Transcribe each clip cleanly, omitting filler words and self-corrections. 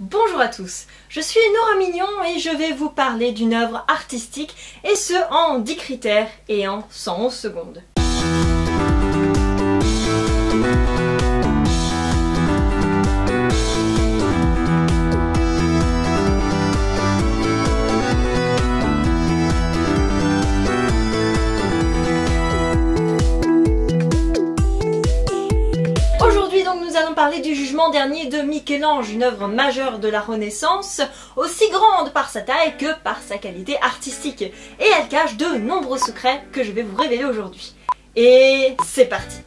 Bonjour à tous, je suis Nora Mignon et je vais vous parler d'une œuvre artistique et ce en 10 critères et en 111 secondes. Nous allons parler du Jugement dernier de Michel-Ange, une œuvre majeure de la Renaissance, aussi grande par sa taille que par sa qualité artistique. Et elle cache de nombreux secrets que je vais vous révéler aujourd'hui. Et c'est parti!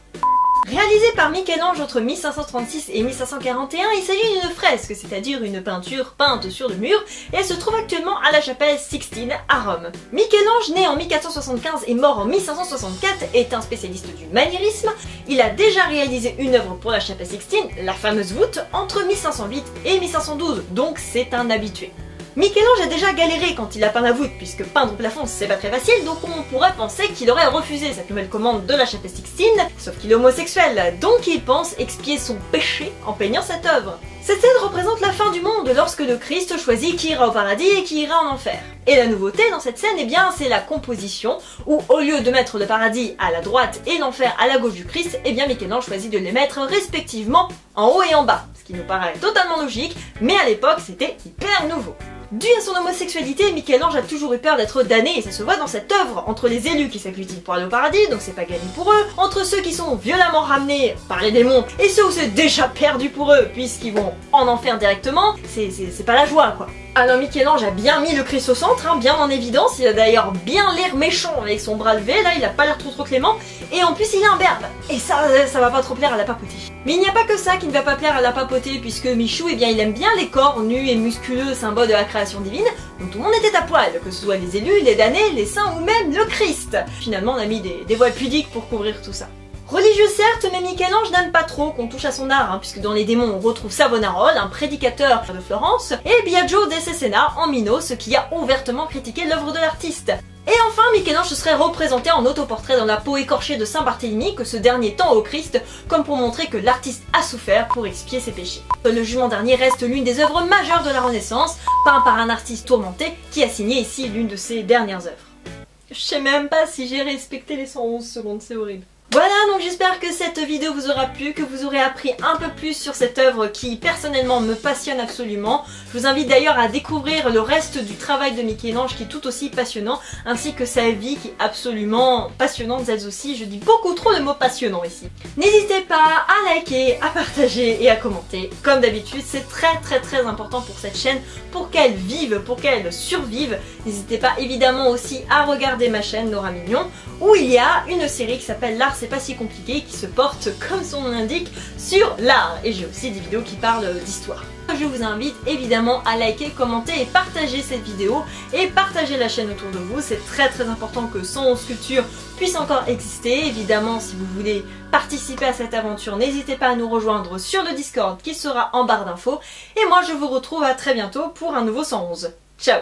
Réalisé par Michel-Ange entre 1536 et 1541, il s'agit d'une fresque, c'est-à-dire une peinture peinte sur le mur, et elle se trouve actuellement à la chapelle Sixtine à Rome. Michel-Ange, né en 1475 et mort en 1564, est un spécialiste du maniérisme. Il a déjà réalisé une œuvre pour la chapelle Sixtine, la fameuse voûte, entre 1508 et 1512, donc c'est un habitué. Michel-Ange a déjà galéré quand il a peint la voûte, puisque peindre au plafond c'est pas très facile, donc on pourrait penser qu'il aurait refusé cette nouvelle commande de la chapelle Sixtine, sauf qu'il est homosexuel, donc il pense expier son péché en peignant cette œuvre. Cette scène représente la fin du monde, lorsque le Christ choisit qui ira au paradis et qui ira en enfer. Et la nouveauté dans cette scène, eh bien, c'est la composition, où au lieu de mettre le paradis à la droite et l'enfer à la gauche du Christ, eh bien Michel-Ange choisit de les mettre respectivement en haut et en bas, ce qui nous paraît totalement logique, mais à l'époque c'était hyper nouveau. Dû à son homosexualité, Michel-Ange a toujours eu peur d'être damné et ça se voit dans cette œuvre, entre les élus qui s'agglutinent pour aller au paradis, donc c'est pas gagné pour eux, entre ceux qui sont violemment ramenés par les démons et ceux où c'est déjà perdu pour eux puisqu'ils vont en enfer directement, c'est pas la joie quoi. Alors Michel-Ange a bien mis le Christ au centre, hein, bien en évidence, il a d'ailleurs bien l'air méchant avec son bras levé, là il a pas l'air trop clément, et en plus il a un berbe, et ça va pas trop plaire à la papauté. Mais il n'y a pas que ça qui ne va pas plaire à la papauté, puisque Michou, eh bien il aime bien les corps nus et musculeux, symbole de la création divine, donc tout le monde était à poil, que ce soit les élus, les damnés, les saints ou même le Christ. Finalement on a mis des voiles pudiques pour couvrir tout ça. Religieux certes, mais Michel-Ange n'aime pas trop qu'on touche à son art, hein, puisque dans les démons on retrouve Savonarola, un prédicateur de Florence, et Biagio de Cesena en Minos, qui a ouvertement critiqué l'œuvre de l'artiste. Et enfin, Michel-Ange se serait représenté en autoportrait dans la peau écorchée de Saint Barthélemy que ce dernier tend au Christ, comme pour montrer que l'artiste a souffert pour expier ses péchés. Le Jugement dernier reste l'une des œuvres majeures de la Renaissance, peint par un artiste tourmenté qui a signé ici l'une de ses dernières œuvres. Je sais même pas si j'ai respecté les 111 secondes, c'est horrible. Voilà, donc j'espère que cette vidéo vous aura plu, que vous aurez appris un peu plus sur cette œuvre qui personnellement me passionne absolument. Je vous invite d'ailleurs à découvrir le reste du travail de Michel-Ange qui est tout aussi passionnant, ainsi que sa vie qui est absolument passionnante elle aussi. Je dis beaucoup trop le mot passionnant ici. N'hésitez pas à liker, à partager et à commenter. Comme d'habitude, c'est très important pour cette chaîne, pour qu'elle vive, pour qu'elle survive. N'hésitez pas évidemment aussi à regarder ma chaîne Nora Mignon, où il y a une série qui s'appelle L'art c'est pas si compliqué, qui se porte, comme son nom l'indique, sur l'art. Et j'ai aussi des vidéos qui parlent d'histoire. Je vous invite évidemment à liker, commenter et partager cette vidéo et partager la chaîne autour de vous. C'est très important que 111 sculptures puisse encore exister. Évidemment, si vous voulez participer à cette aventure, n'hésitez pas à nous rejoindre sur le Discord qui sera en barre d'infos. Et moi, je vous retrouve à très bientôt pour un nouveau 111. Ciao!